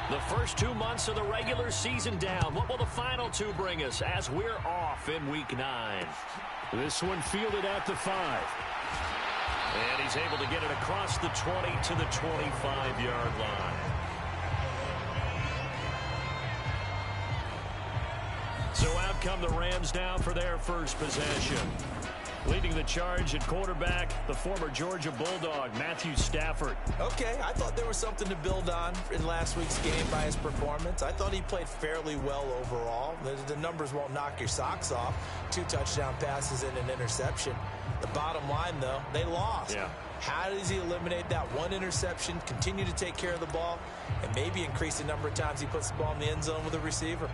The first 2 months of the regular season down. What will the final two bring us as we're off in Week 9? This one fielded at the 5. And he's able to get it across the 20 to the 25-yard line. So out come the Rams now for their first possession. Leading the charge at quarterback, the former Georgia Bulldog, Matthew Stafford. Okay, I thought there was something to build on in last week's game by his performance. I thought he played fairly well overall. The numbers won't knock your socks off. 2 touchdown passes and an interception. The bottom line, though, they lost. Yeah. How does he eliminate that one interception, continue to take care of the ball, and maybe increase the number of times he puts the ball in the end zone with a receiver?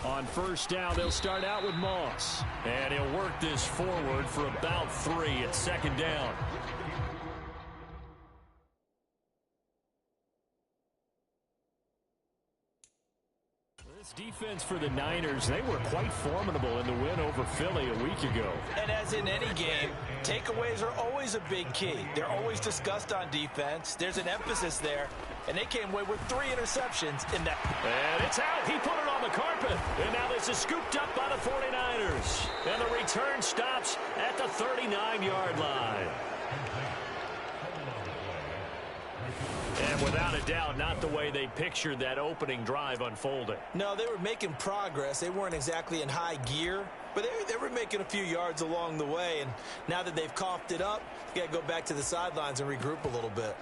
On first down, they'll start out with Moss. And he'll work this forward for about 3 at second down. This defense for the Niners, they were quite formidable in the win over Philly a week ago. And as in any game, takeaways are always a big key. They're always discussed on defense. There's an emphasis there. And they came away with 3 interceptions in that. And it's out. He put it on the carpet. And now this is scooped up by the 49ers. And the return stops at the 39-yard line. And without a doubt, not the way they pictured that opening drive unfolding. No, they were making progress. They weren't exactly in high gear, but they were making a few yards along the way. And now that they've coughed it up, you got to go back to the sidelines and regroup a little bit.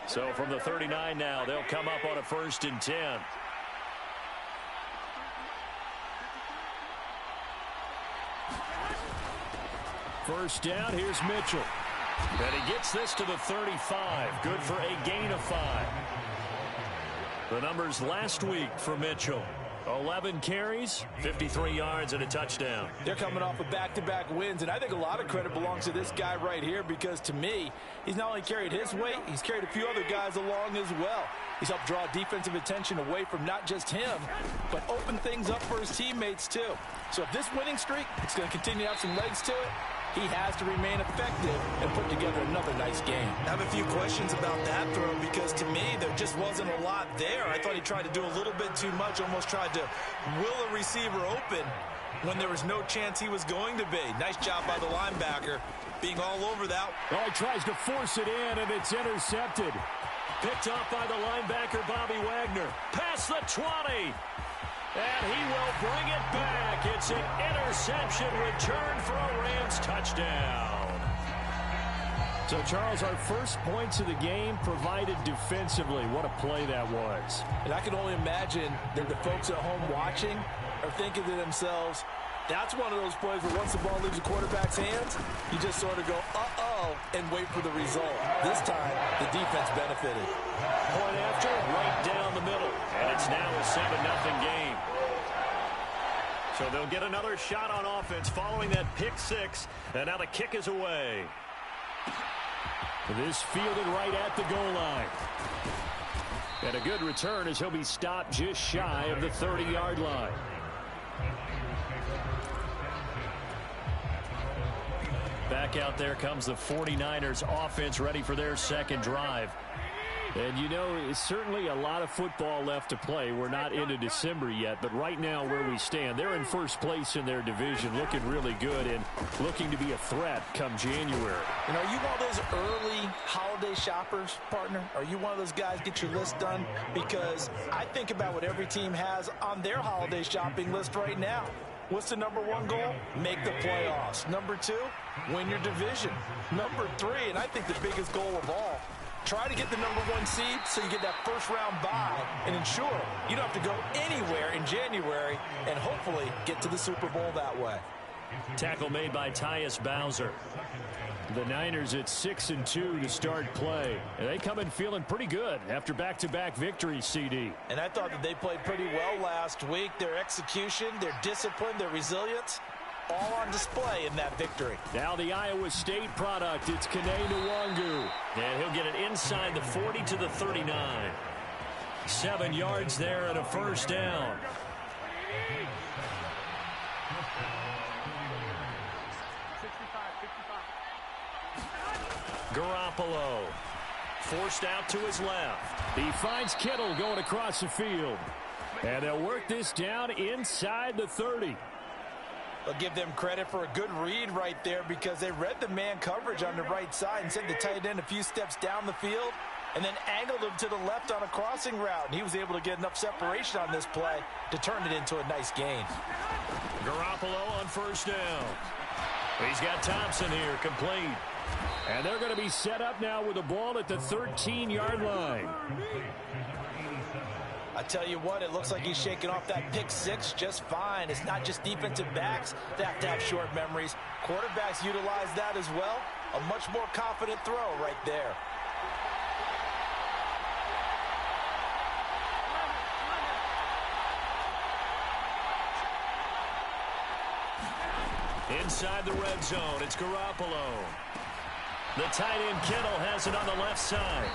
So from the 39 now, they'll come up on a 1st and 10. First down, here's Mitchell. And he gets this to the 35. Good for a gain of 5. The numbers last week for Mitchell. 11 carries, 53 yards, and a touchdown. They're coming off of back-to-back wins, and I think a lot of credit belongs to this guy right here because, to me, he's not only carried his weight, he's carried a few other guys along as well. He's helped draw defensive attention away from not just him, but open things up for his teammates, too. So if this winning streak is going to continue to have some legs to it, he has to remain effective and put together another nice game. I have a few questions about that throw because, to me, there just wasn't a lot there. I thought he tried to do a little bit too much, almost tried to will a receiver open when there was no chance he was going to be. Nice job by the linebacker being all over that. Oh, he tries to force it in, and it's intercepted. Picked off by the linebacker, Bobby Wagner. Past the 20. And he will bring it back. It's an interception return for a Rams touchdown. So, Charles, our first points of the game provided defensively. What a play that was. And I can only imagine that the folks at home watching are thinking to themselves, that's one of those plays where once the ball leaves the quarterback's hands, you just sort of go, uh-oh, and wait for the result. This time, the defense benefited. Point after, right down the middle. And it's now a 7-0 game. So they'll get another shot on offense following that pick 6. And now the kick is away. This fielded right at the goal line. And a good return as he'll be stopped just shy of the 30-yard line. Back out there comes the 49ers offense ready for their second drive. And, you know, it's certainly a lot of football left to play. We're not into December yet, but right now where we stand, they're in first place in their division, looking really good and looking to be a threat come January. And are you one of those early holiday shoppers, partner? Are you one of those guys get your list done? Because I think about what every team has on their holiday shopping list right now. What's the number 1 goal? Make the playoffs. Number 2, win your division. Number 3, and I think the biggest goal of all, try to get the number 1 seed so you get that first-round bye and ensure you don't have to go anywhere in January and hopefully get to the Super Bowl that way. Tackle made by Tyus Bowser. The Niners at 6-2 to start play. And they come in feeling pretty good after back-to-back victories, CD. And I thought that they played pretty well last week. Their execution, their discipline, their resilience, all on display in that victory. Now the Iowa State product, it's Kene Nwangu. And he'll get it inside the 40 to the 39. 7 yards there and a first down. Garoppolo forced out to his left. He finds Kittle going across the field. And they'll work this down inside the 30. I'll give them credit for a good read right there because they read the man coverage on the right side and sent the tight end a few steps down the field and then angled him to the left on a crossing route. And he was able to get enough separation on this play to turn it into a nice gain. Garoppolo on first down. He's got Thompson here, complete. And they're going to be set up now with the ball at the 13-yard line. I tell you what, it looks like he's shaking off that pick six just fine. It's not just defensive backs that have to have short memories. Quarterbacks utilize that as well. A much more confident throw right there. Inside the red zone, it's Garoppolo. The tight end Kittle has it on the left side.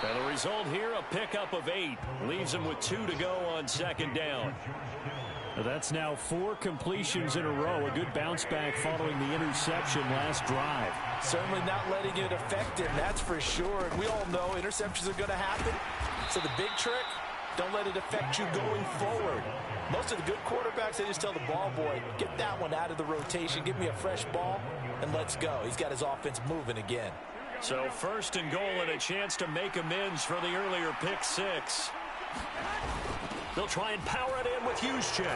And the result here, a pickup of 8. Leaves him with 2 to go on second down. That's now 4 completions in a row. A good bounce back following the interception last drive. Certainly not letting it affect him, that's for sure. And we all know interceptions are going to happen. So the big trick, don't let it affect you going forward. Most of the good quarterbacks, they just tell the ball boy, get that one out of the rotation, give me a fresh ball, and let's go. He's got his offense moving again. So first and goal and a chance to make amends for the earlier pick six. They'll try and power it in with Juszczyk.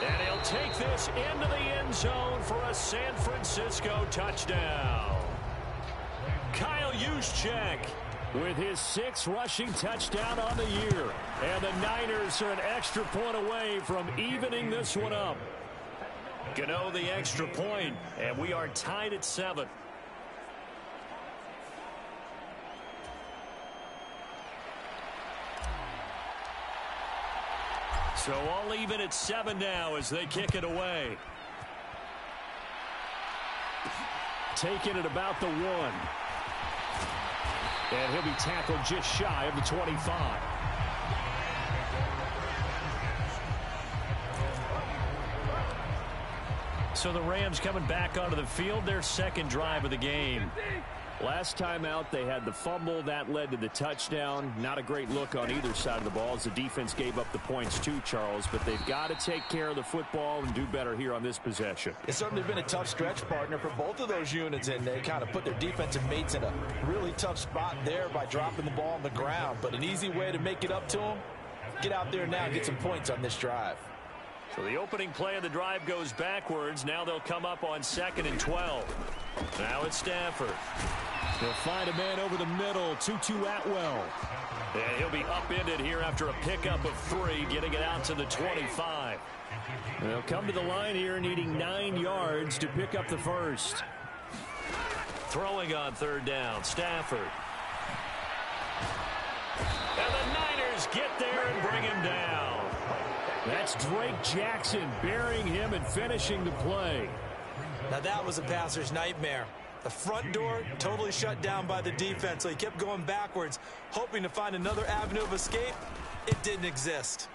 And he'll take this into the end zone for a San Francisco touchdown. Kyle Juszczyk with his 6th rushing touchdown on the year. And the Niners are an extra point away from evening this one up. Gano the extra point, and we are tied at 7. So all even at 7 now as they kick it away. Taking it about the 1. And he'll be tackled just shy of the 25. So the Rams coming back onto the field, their second drive of the game. Last time out, they had the fumble. That led to the touchdown. Not a great look on either side of the ball as the defense gave up the points too, Charles. But they've got to take care of the football and do better here on this possession. It's certainly been a tough stretch, partner, for both of those units, and they kind of put their defensive mates in a really tough spot there by dropping the ball on the ground. But an easy way to make it up to them, get out there now and get some points on this drive. So the opening play of the drive goes backwards. Now they'll come up on 2nd and 12. Now it's Stafford. They'll find a man over the middle, Tutu Atwell. And he'll be upended here after a pickup of 3, getting it out to the 25. They'll come to the line here needing 9 yards to pick up the first. Throwing on 3rd down, Stafford. And the Niners get there and bring him down. That's Drake Jackson burying him and finishing the play. Now that was a passer's nightmare. The front door totally shut down by the defense, so he kept going backwards, hoping to find another avenue of escape. It didn't exist.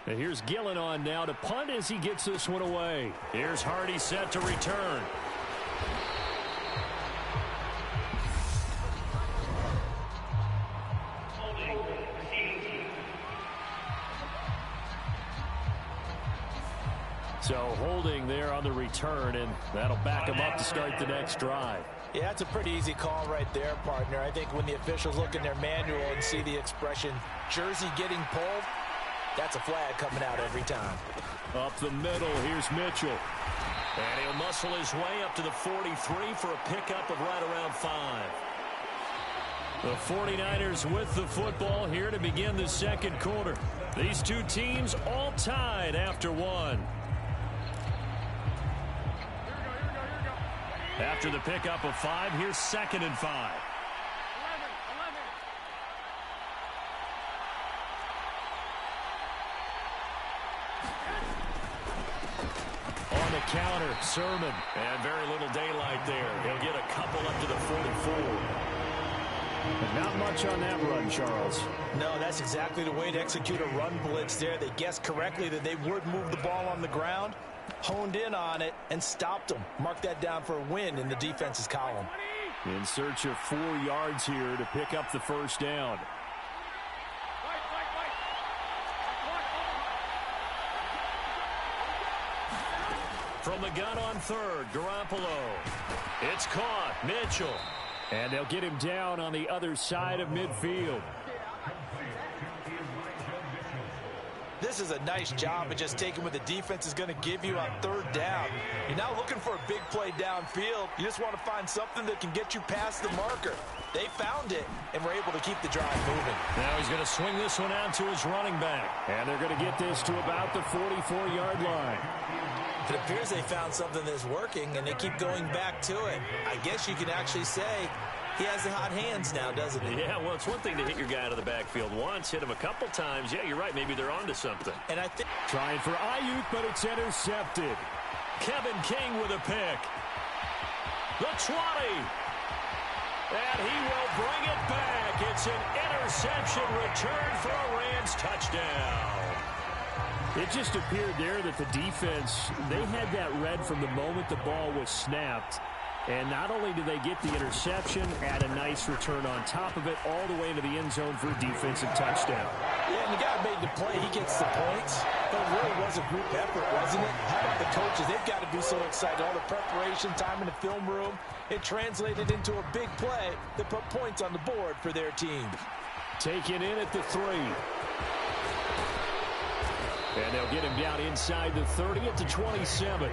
And here's Gillen on now to punt as he gets this one away. Here's Hardy set to return. So holding there on the return, and that'll back him up to start the next drive. Yeah, that's a pretty easy call right there, partner. I think when the officials look in their manual and see the expression jersey getting pulled, that's a flag coming out every time. Up the middle, here's Mitchell. And he'll muscle his way up to the 43 for a pickup of right around 5. The 49ers with the football here to begin the second quarter. These two teams all tied after 1. After the pickup of 5, here's 2nd and 5. On the counter. Sermon. And very little daylight there. He'll get a couple up to the 44. But not much on that run, Charles. No, that's exactly the way to execute a run blitz there. They guessed correctly that they would move the ball on the ground, honed in on it, and stopped them. Mark that down for a win in the defense's column. In search of 4 yards here to pick up the first down. From the gun on third, Garoppolo. It's caught. Mitchell. And they'll get him down on the other side of midfield. This is a nice job of just taking what the defense is going to give you on third down. You're not looking for a big play downfield. You just want to find something that can get you past the marker. They found it and were able to keep the drive moving. Now he's going to swing this one out to his running back. And they're going to get this to about the 44-yard line. It appears they found something that's working, and they keep going back to it. I guess you can actually say he has the hot hands now, doesn't he? Yeah, well, it's one thing to hit your guy out of the backfield once, hit him a couple times. Yeah, you're right. Maybe they're onto something. And I think trying for Ayuk, but it's intercepted. Kevin King with a pick. The 20. And he will bring it back. It's an interception return for a Rams touchdown. It just appeared there that the defense, they had that read from the moment the ball was snapped. And not only did they get the interception, add a nice return on top of it, all the way into the end zone for a defensive touchdown. Yeah, and the guy made the play. He gets the points. But it really was a group effort, wasn't it? How about the coaches? They've got to be so excited. All the preparation time in the film room, it translated into a big play that put points on the board for their team. Taken in at the 3. And they'll get him down inside the 30 at the 27.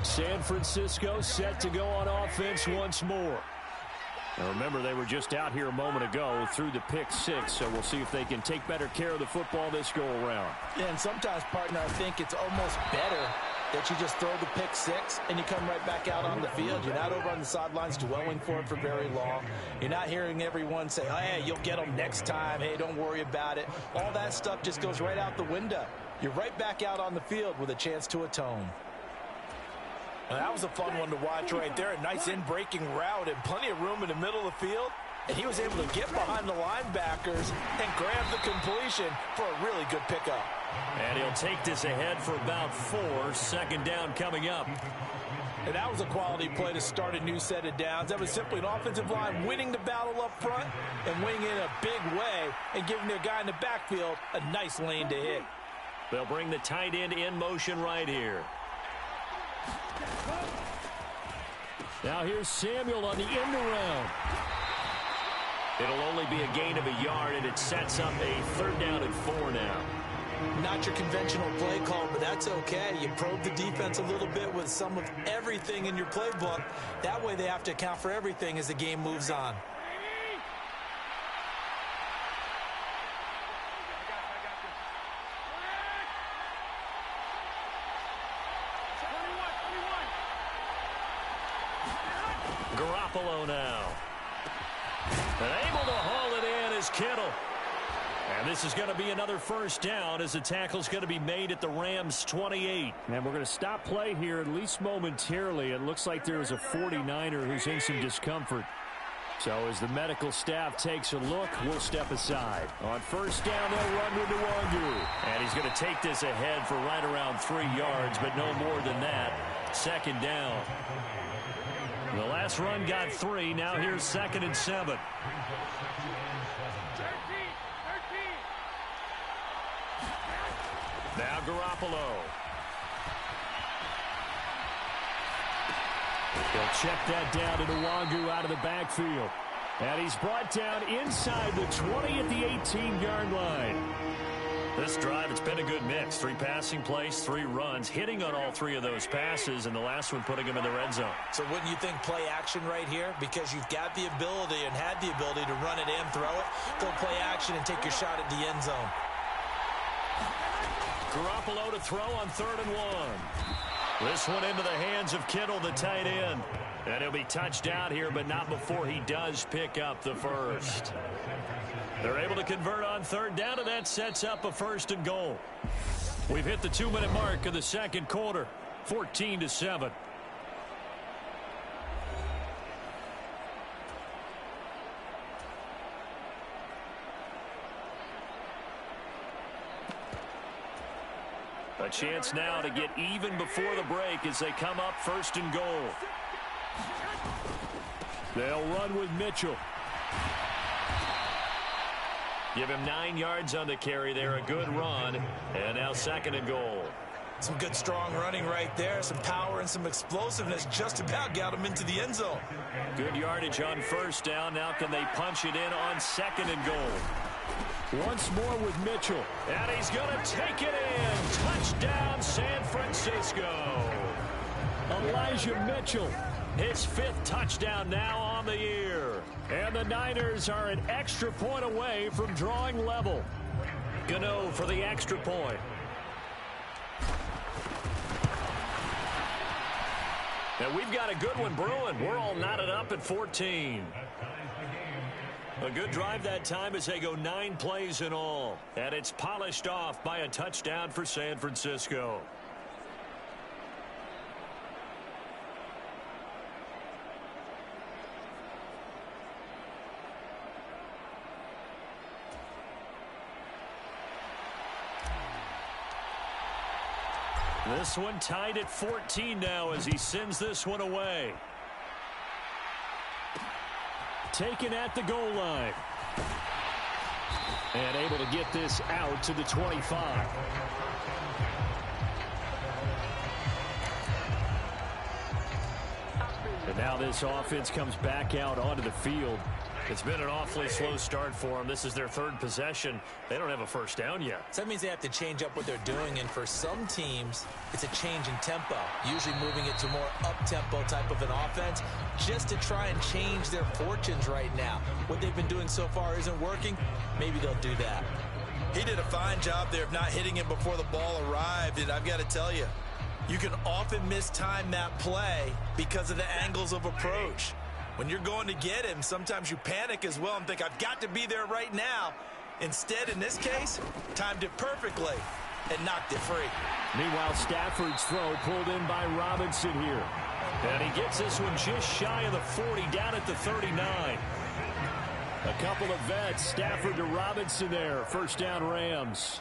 San Francisco set to go on offense once more. Now remember, they were just out here a moment ago through the pick 6, so we'll see if they can take better care of the football this go-around. Yeah, and sometimes, partner, I think it's almost better that you just throw the pick 6 and you come right back out on the field. You're not over on the sidelines dwelling for it for very long. You're not hearing everyone say, oh, hey, you'll get them next time. Hey, don't worry about it. All that stuff just goes right out the window. You're right back out on the field with a chance to atone. Now, that was a fun one to watch right there. A nice in-breaking route and plenty of room in the middle of the field. And he was able to get behind the linebackers and grab the completion for a really good pickup. And he'll take this ahead for about 4. Second down coming up. And that was a quality play to start a new set of downs. That was simply an offensive line winning the battle up front and winning in a big way and giving their guy in the backfield a nice lane to hit. They'll bring the tight end in motion right here. Now here's Samuel on the end around. It'll only be a gain of a yard, and it sets up a third down and 4 now. Not your conventional play call, but that's okay. You probe the defense a little bit with some of everything in your playbook. That way they have to account for everything as the game moves on. Garoppolo now. And able to haul it in is Kittle. And this is going to be another first down as the tackle's going to be made at the Rams 28. And we're going to stop play here at least momentarily. It looks like there is a 49er who's in some discomfort. So as the medical staff takes a look, we'll step aside. On first down, they'll run to Nwangu. And he's going to take this ahead for right around 3 yards, but no more than that. Second down. The last run got 3. Now here's 2nd and 7. Now Garoppolo. They'll check that down to Nwangu out of the backfield. And he's brought down inside the 20 at the 18-yard line. This drive, it's been a good mix. 3 passing plays, 3 runs, hitting on all 3 of those passes, and the last one putting him in the red zone. So wouldn't you think play action right here? Because you've got the ability and had the ability to run it and throw it. Go play action and take your shot at the end zone. Garoppolo to throw on 3rd and 1. This one into the hands of Kittle, the tight end. And he'll be touched out here, but not before he does pick up the first. They're able to convert on third down, and that sets up a 1st and goal. We've hit the 2-minute mark of the second quarter, 14-7. A chance now to get even before the break as they come up 1st and goal. They'll run with Mitchell. Give him 9 yards on the carry there, a good run. And now 2nd and goal. Some good strong running right there, some power and some explosiveness, just about got him into the end zone. Good yardage on 1st down. Now can they punch it in on 2nd and goal? Once more with Mitchell. And he's going to take it in. Touchdown, San Francisco. Elijah Mitchell. His 5th touchdown now on the year. And the Niners are an extra point away from drawing level. Gano for the extra point. And we've got a good one brewing. We're all knotted up at 14. A good drive that time as they go 9 plays in all. And it's polished off by a touchdown for San Francisco. This one tied at 14 now as he sends this one away. Taken at the goal line. And able to get this out to the 25. And now this offense comes back out onto the field. It's been an awfully slow start for them. This is their 3rd possession. They don't have a 1st down yet. So that means they have to change up what they're doing, and for some teams, it's a change in tempo, usually moving it to more up-tempo type of an offense just to try and change their fortunes right now. What they've been doing so far isn't working. Maybe they'll do that. He did a fine job there of not hitting it before the ball arrived, and I've got to tell you, you can often mistime that play because of the angles of approach. When you're going to get him, sometimes you panic as well and think, I've got to be there right now. Instead, in this case, timed it perfectly and knocked it free. Meanwhile, Stafford's throw pulled in by Robinson here. And he gets this one just shy of the 40, down at the 39. A couple of vets, Stafford to Robinson there. 1st down Rams.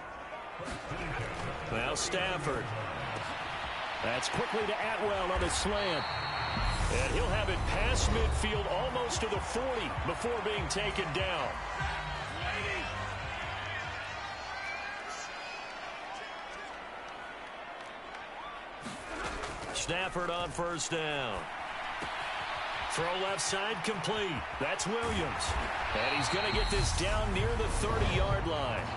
Now Stafford. That's quickly to Atwell on a slant. And he'll have it past midfield almost to the 40 before being taken down. Stafford on 1st down. Throw left side complete. That's Williams. And he's going to get this down near the 30-yard line.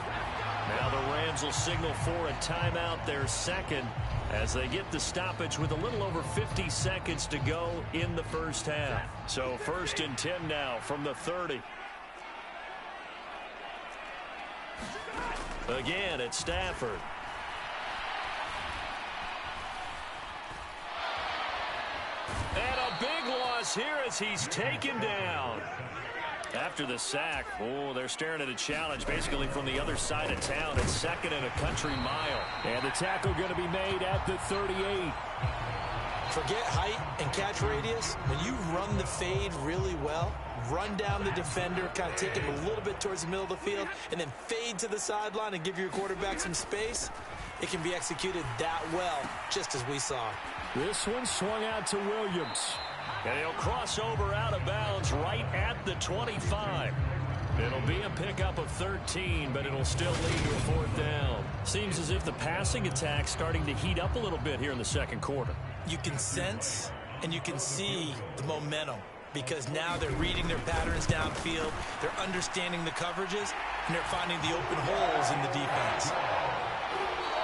Now the Rams will signal for a timeout, their 2nd, as they get the stoppage with a little over 50 seconds to go in the 1st half. So 1st and 10 now from the 30. Again, it's Stafford. And a big loss here as he's taken down. After the sack, they're staring at a challenge basically from the other side of town. It's 2nd and a country mile. And the tackle going to be made at the 38. Forget height and catch radius. When you run the fade really well, run down the defender, kind of take him a little bit towards the middle of the field, and then fade to the sideline and give your quarterback some space, it can be executed that well, just as we saw. This one swung out to Williams. And he'll cross over out of bounds right at the 25. It'll be a pickup of 13, but it'll still lead to a 4th down. Seems as if the passing attack's starting to heat up a little bit here in the 2nd quarter. You can sense and you can see the momentum because now they're reading their patterns downfield, they're understanding the coverages, and they're finding the open holes in the defense.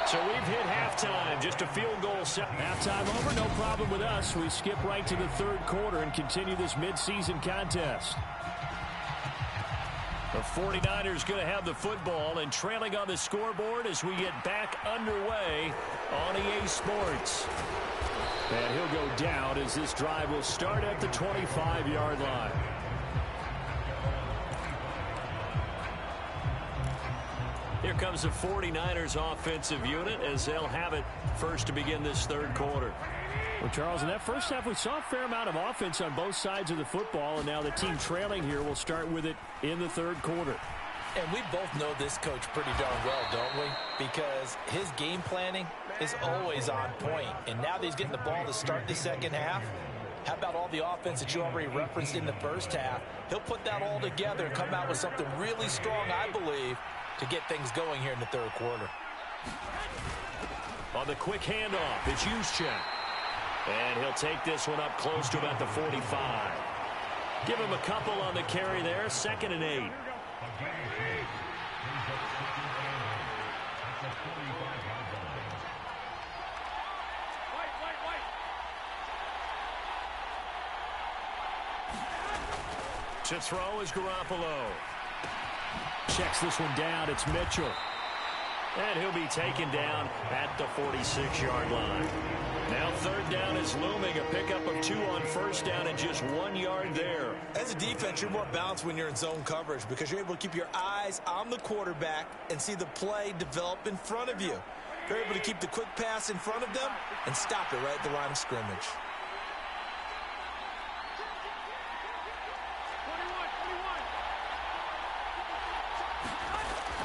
So we've hit halftime, just a field goal set. Halftime over, no problem with us. We skip right to the 3rd quarter and continue this midseason contest. The 49ers going to have the football and trailing on the scoreboard as we get back underway on EA Sports. And he'll go down as this drive will start at the 25-yard line. Here comes the 49ers offensive unit as they'll have it first to begin this third quarter. Well, Charles, in that first half, we saw a fair amount of offense on both sides of the football, and now the team trailing here will start with it in the third quarter. And we both know this coach pretty darn well, don't we? Because his game planning is always on point. And now that he's getting the ball to start the second half, how about all the offense that you already referenced in the first half? He'll put that all together and come out with something really strong, I believe, to get things going here in the third quarter. On the quick handoff, it's Juszczyk. And he'll take this one up close to about the 45. Give him a couple on the carry there, 2nd and 8. To throw is Garoppolo. Checks this one down. It's Mitchell. And he'll be taken down at the 46-yard line. Now third down is looming. A pickup of 2 on first down and just 1 yard there. As a defense, you're more balanced when you're in zone coverage because you're able to keep your eyes on the quarterback and see the play develop in front of you. You're able to keep the quick pass in front of them and stop it right at the line of scrimmage.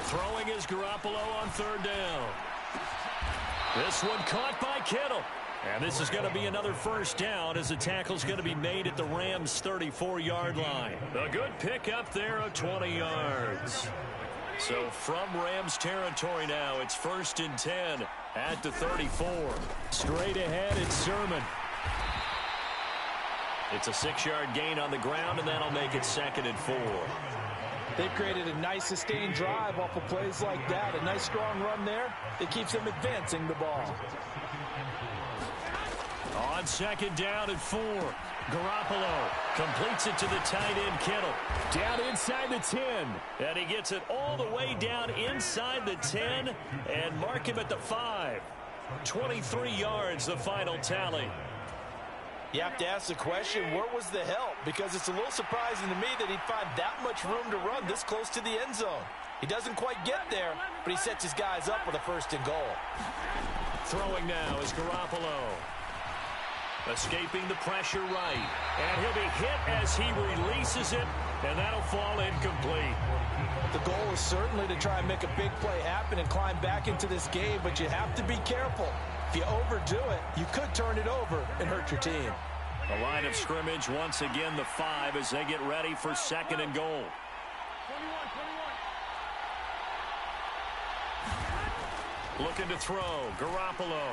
Throwing is Garoppolo on third down. This one caught by Kittle. And this is going to be another first down as the tackle's going to be made at the Rams' 34-yard line. A good pickup there of 20 yards. So from Rams territory now, it's 1st and 10 at the 34. Straight ahead, it's Sermon. It's a 6-yard gain on the ground, and that'll make it 2nd and 4. They've created a nice sustained drive off of plays like that. A nice strong run there. It keeps them advancing the ball. On 2nd down and 4. Garoppolo completes it to the tight end, Kittle. Down inside the 10. And he gets it all the way down inside the 10 and mark him at the 5. 23 yards, the final tally. You have to ask the question, where was the help? Because it's a little surprising to me that he'd find that much room to run this close to the end zone. He doesn't quite get there, but he sets his guys up with a 1st and goal. Throwing now is Garoppolo. Escaping the pressure right. And he'll be hit as he releases it, and that'll fall incomplete. The goal is certainly to try and make a big play happen and climb back into this game, but you have to be careful. If you overdo it, you could turn it over and hurt your team. The line of scrimmage, once again, the 5 as they get ready for 2nd and goal. Looking to throw, Garoppolo.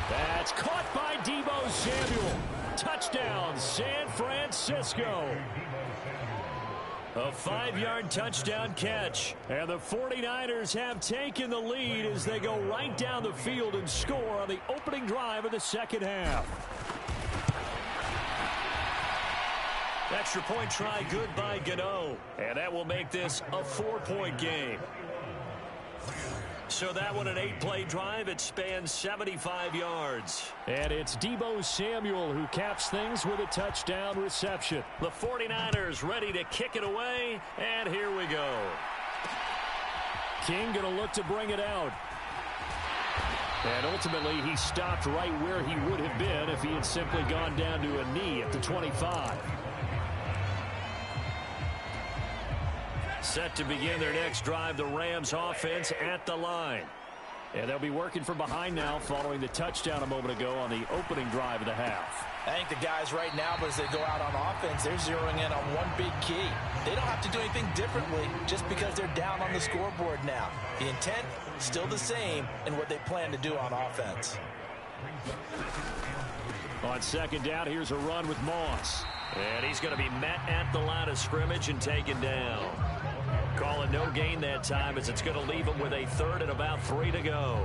That's caught by Deebo Samuel. Touchdown, San Francisco. A 5-yard touchdown catch. And the 49ers have taken the lead as they go right down the field and score on the opening drive of the second half. Extra point try good by Gano. And that will make this a 4-point game. So that one, an 8-play drive. It spans 75 yards. And it's Deebo Samuel who caps things with a touchdown reception. The 49ers ready to kick it away. And here we go. King going to look to bring it out. And ultimately, he stopped right where he would have been if he had simply gone down to a knee at the 25. Set to begin their next drive, the Rams offense at the line. And they'll be working from behind now following the touchdown a moment ago on the opening drive of the half. I think the guys right now, as they go out on offense, they're zeroing in on one big key. They don't have to do anything differently just because they're down on the scoreboard now. The intent, still the same in what they plan to do on offense. On 2nd down, here's a run with Moss. And he's going to be met at the line of scrimmage and taken down. Call it no gain that time as it's going to leave him with a 3rd and about 3 to go.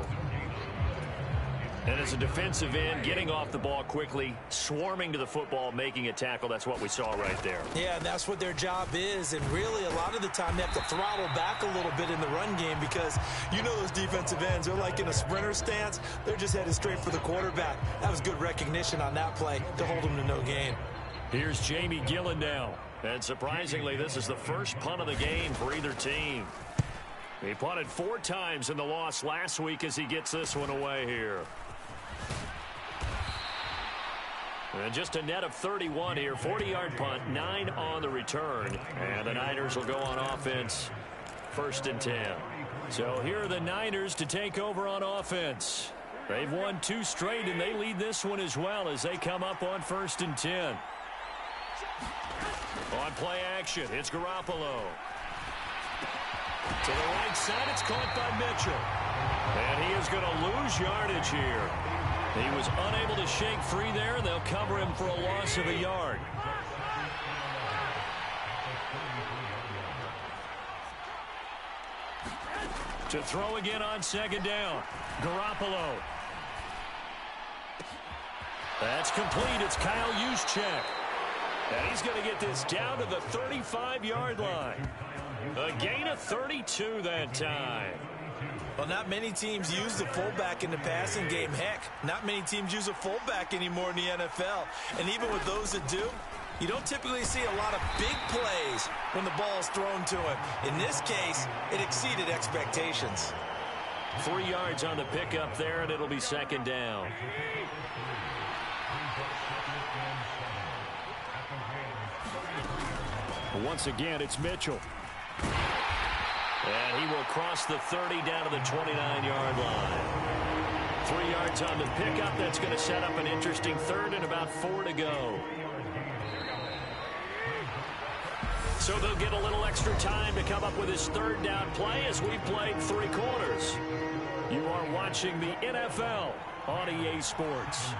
And as a defensive end, getting off the ball quickly, swarming to the football, making a tackle, that's what we saw right there. Yeah, and that's what their job is. And really, a lot of the time, they have to throttle back a little bit in the run game because you know those defensive ends, they're like in a sprinter stance. They're just headed straight for the quarterback. That was good recognition on that play to hold them to no gain. Here's Jamie Gillen now. And surprisingly, this is the first punt of the game for either team. He punted 4 times in the loss last week as he gets this one away here. And just a net of 31 here. 40-yard punt, 9 on the return. And the Niners will go on offense, 1st and 10. So here are the Niners to take over on offense. They've won 2 straight, and they lead this one as well as they come up on 1st and 10. On play action, it's Garoppolo. To the right side, it's caught by Mitchell. And he is going to lose yardage here. He was unable to shake free there, and they'll cover him for a loss of a yard. To throw again on 2nd down. Garoppolo. That's complete. It's Kyle Juszczyk. And he's going to get this down to the 35-yard line. A gain of 32 that time. Well, not many teams use the fullback in the passing game. Heck, not many teams use a fullback anymore in the NFL. And even with those that do, you don't typically see a lot of big plays when the ball is thrown to him. In this case, it exceeded expectations. 3 yards on the pickup there, and it'll be 2nd down. Once again, it's Mitchell. And he will cross the 30 down to the 29-yard line. 3 yards on the pickup. That's going to set up an interesting 3rd and about 4 to go. So they'll get a little extra time to come up with his 3rd down play as we played 3 quarters. You are watching the NFL on EA Sports.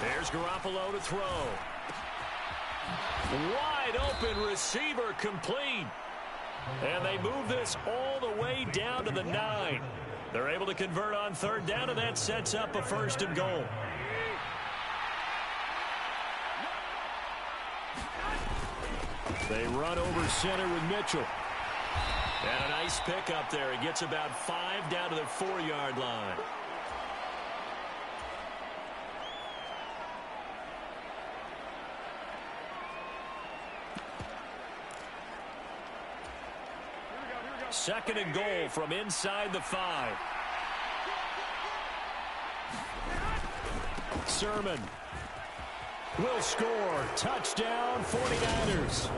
There's Garoppolo to throw. Wide open receiver complete. And they move this all the way down to the 9. They're able to convert on 3rd down, and that sets up a 1st and goal. They run over center with Mitchell. And a nice pickup there. He gets about 5 down to the 4-yard line. Second and goal from inside the 5. Sermon will score. Touchdown, 49ers.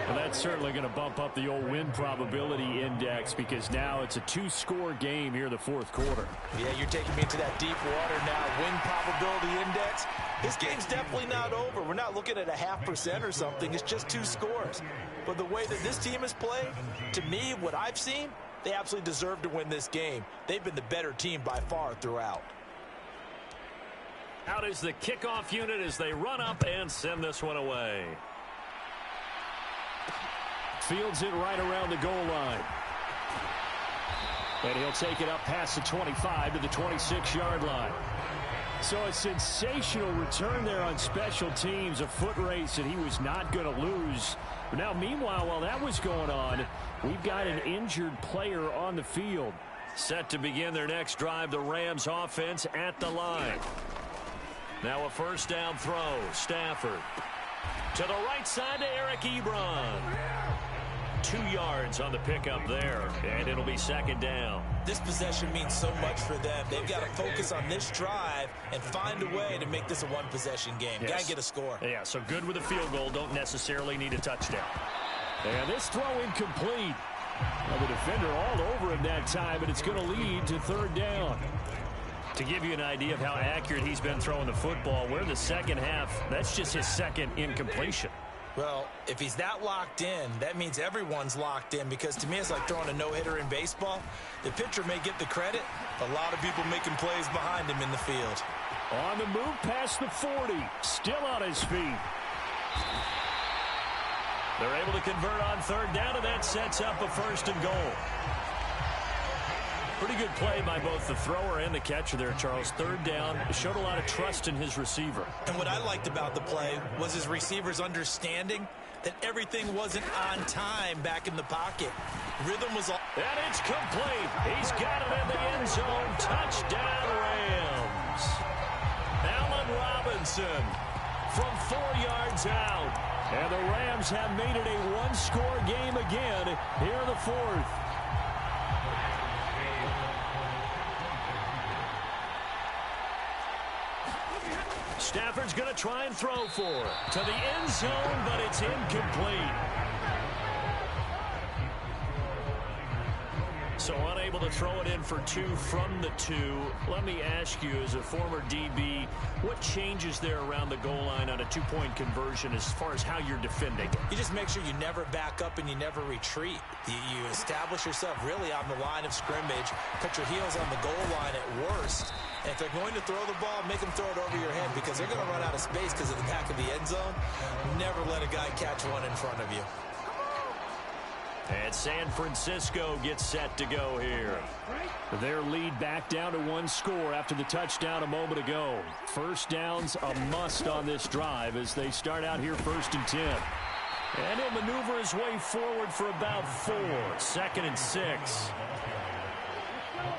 Well, that's certainly going to bump up the old win probability index because now it's a 2-score game here in the 4th quarter. Yeah, you're taking me into that deep water now. Win probability index. This game's definitely not over. We're not looking at a 0.5% or something. It's just 2 scores. But the way that this team has played, to me, what I've seen, they absolutely deserve to win this game. They've been the better team by far throughout. Out is the kickoff unit as they run up and send this one away. Fields it right around the goal line. And he'll take it up past the 25 to the 26-yard line. So a sensational return there on special teams, a foot race that he was not going to lose. But now, meanwhile, while that was going on, we've got an injured player on the field. Set to begin their next drive, the Rams offense at the line. Now a 1st down throw, Stafford. To the right side to Eric Ebron. 2 yards on the pickup there, and it'll be 2nd down. This possession means so much for them. They've got to focus on this drive and find a way to make this a 1-possession game. Yes. Got to get a score. Yeah, so good with a field goal. Don't necessarily need a touchdown. And this throw incomplete. Well, the defender all over him that time, and it's going to lead to 3rd down. To give you an idea of how accurate he's been throwing the football, we're in the 2nd half. That's just his 2nd incompletion. Well, if he's that locked in, that means everyone's locked in because to me it's like throwing a no-hitter in baseball. The pitcher may get the credit, but a lot of people making plays behind him in the field. On the move past the 40. Still on his feet. They're able to convert on third down, and that sets up a 1st and goal. Pretty good play by both the thrower and the catcher there, Charles. 3rd down, showed a lot of trust in his receiver. And what I liked about the play was his receiver's understanding that everything wasn't on time back in the pocket. Rhythm was all. And it's complete. He's got it in the end zone. Touchdown, Rams. Allen Robinson from 4 yards out. And the Rams have made it a one-score game again here in the 4th. Stafford's going to try and throw for it to the end zone, but it's incomplete. So unable to throw it in for 2 from the 2. Let me ask you, as a former DB, what changes there around the goal line on a 2-point conversion as far as how you're defending? You just make sure you never back up and you never retreat. You establish yourself really on the line of scrimmage, put your heels on the goal line at worst. And if they're going to throw the ball, make them throw it over your head because they're going to run out of space because of the back of the end zone. Never let a guy catch one in front of you. And San Francisco gets set to go here. Their lead back down to 1 score after the touchdown a moment ago. 1st down's a must on this drive as they start out here 1st and 10. And he'll maneuver his way forward for about 4. 2nd and 6.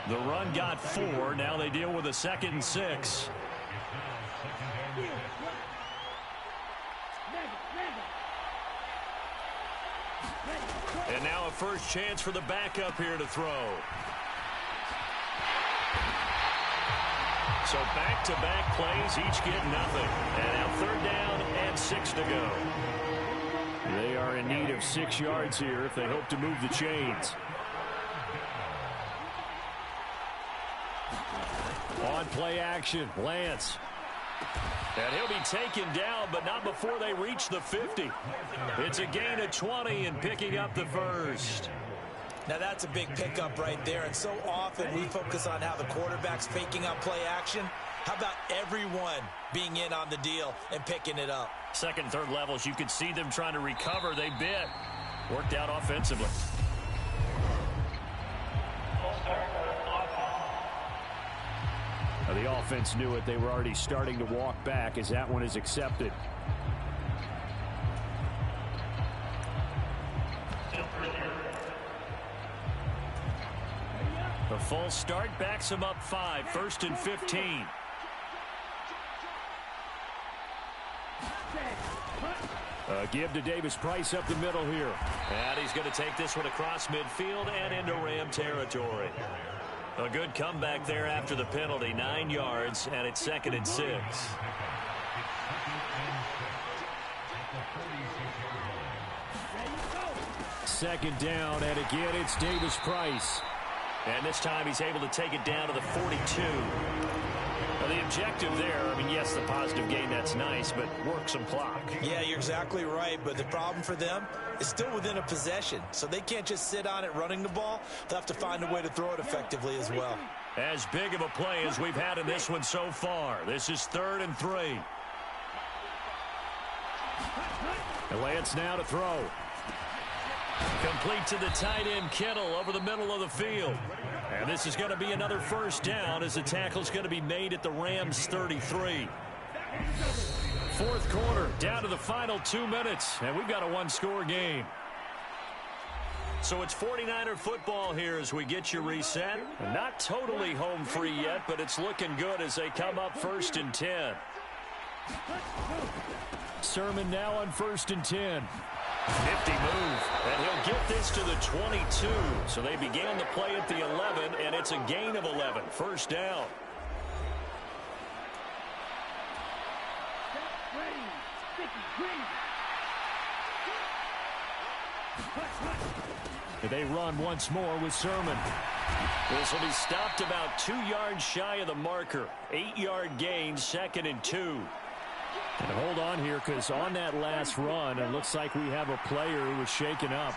The run got 4. Now they deal with a 2nd and 6. And now a first chance for the backup here to throw. So back-to-back plays, each get nothing. And now 3rd down and 6 to go. They are in need of 6 yards here if they hope to move the chains. On play action, Lance. And he'll be taken down, but not before they reach the 50. It's a gain of 20 and picking up the 1st. Now that's a big pickup right there, and so often we focus on how the quarterback's faking out play action. How about everyone being in on the deal and picking it up? 2nd and 3rd levels, you could see them trying to recover. They bit. Worked out offensively. The offense knew it. They were already starting to walk back as that one is accepted. The full start backs him up 5. 1st and 15. Give to Davis Price up the middle here. And he's going to take this one across midfield and into Ram territory. A good comeback there after the penalty. 9 yards, and it's 2nd and 6. Second down, and again it's Davis Price. And this time he's able to take it down to the 42. Well, the objective there, I mean, yes, the positive gain, that's nice, but work some clock. Yeah, you're exactly right, but the problem for them is still within a possession, so they can't just sit on it running the ball. They'll have to find a way to throw it effectively as well. As big of a play as we've had in this one so far. This is 3rd and 3. And Lance now to throw. Complete to the tight end, Kittle, over the middle of the field. And this is going to be another 1st down as the tackle's going to be made at the Rams' 33. 4th quarter, down to the final 2 minutes, and we've got a 1-score game. So it's 49er football here as we get you reset. Not totally home free yet, but it's looking good as they come up 1st and 10. Sermon now on 1st and 10. Nifty move, and he'll get this to the 22. So they began the play at the 11, and it's a gain of 11. 1st down. They run once more with Sermon. This will be stopped about 2 yards shy of the marker. 8-yard gain, 2nd and 2. And hold on here, because on that last run, it looks like we have a player who was shaken up.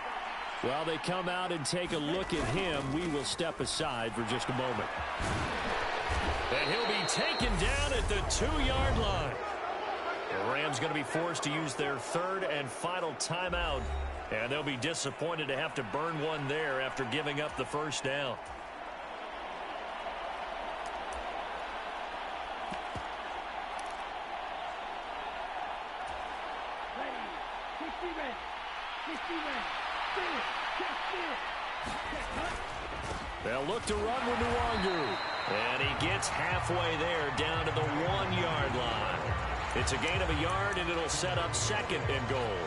While they come out and take a look at him, we will step aside for just a moment. And he'll be taken down at the 2-yard line. The Rams going to be forced to use their third and final timeout. And they'll be disappointed to have to burn one there after giving up the first down. They'll look to run with Nwangu. And he gets halfway there down to the 1-yard line. It's a gain of a yard, and it'll set up second and goal.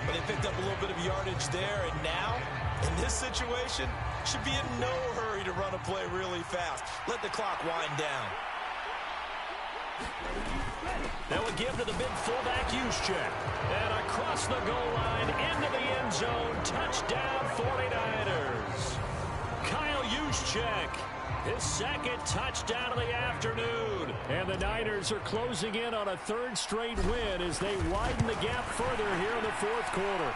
But they picked up a little bit of yardage there, and now, in this situation, should be in no hurry to run a play really fast. Let the clock wind down. They'll give to the big fullback Juszczyk. And across the goal line, into the end zone, touchdown 49ers. Kyle Juszczyk, his second touchdown of the afternoon. And the Niners are closing in on a third straight win as they widen the gap further here in the fourth quarter.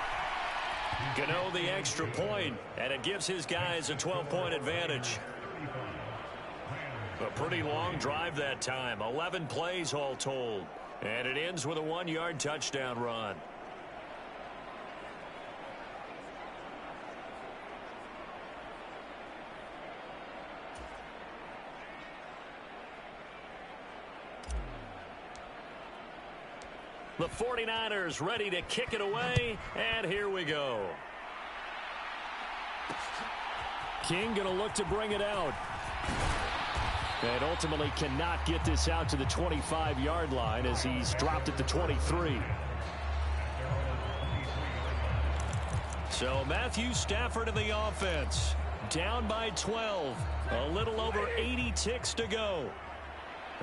Gano the extra point, and it gives his guys a 12-point advantage. A pretty long drive that time, 11 plays all told. And it ends with a 1-yard touchdown run. The 49ers ready to kick it away, and here we go. King going to look to bring it out. And ultimately cannot get this out to the 25-yard line as he's dropped at the 23. So Matthew Stafford in the offense. Down by 12. A little over 80 ticks to go.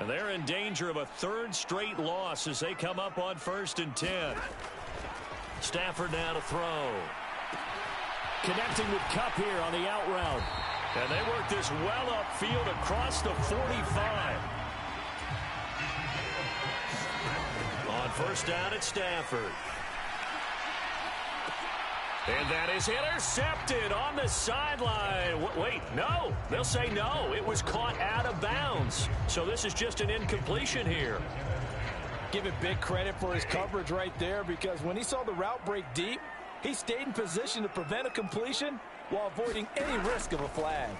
And they're in danger of a third straight loss as they come up on 1st and 10. Stafford now to throw. Connecting with Kupp here on the out route. And they work this well upfield across the 45. On 1st down at Stafford. And that is intercepted on the sideline. Wait, no. They'll say no. It was caught out of bounds. So this is just an incompletion here. Give it big credit for his coverage right there, because when he saw the route break deep, he stayed in position to prevent a completion while avoiding any risk of a flag.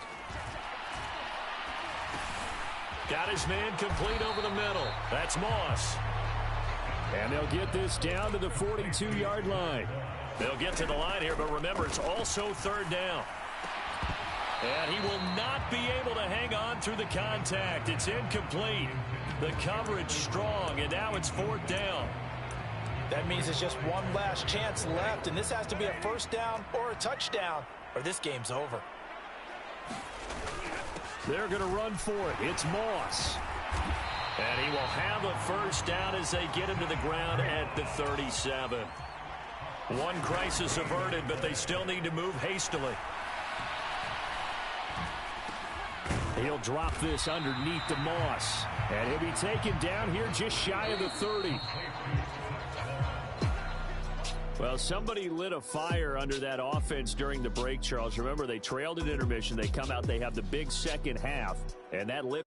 Got his man complete over the middle. That's Moss. And they'll get this down to the 42-yard line. They'll get to the line here, but remember, it's also 3rd down. And he will not be able to hang on through the contact. It's incomplete. The coverage strong, and now it's 4th down. That means it's just one last chance left, and this has to be a 1st down or a touchdown, or this game's over. They're going to run for it. It's Moss. And he will have a 1st down as they get him to the ground at the 37. One crisis averted, but they still need to move hastily. He'll drop this underneath the Moss. And he'll be taken down here just shy of the 30. Well, somebody lit a fire under that offense during the break, Charles. Remember, they trailed at intermission. They come out, they have the big second half, and that lit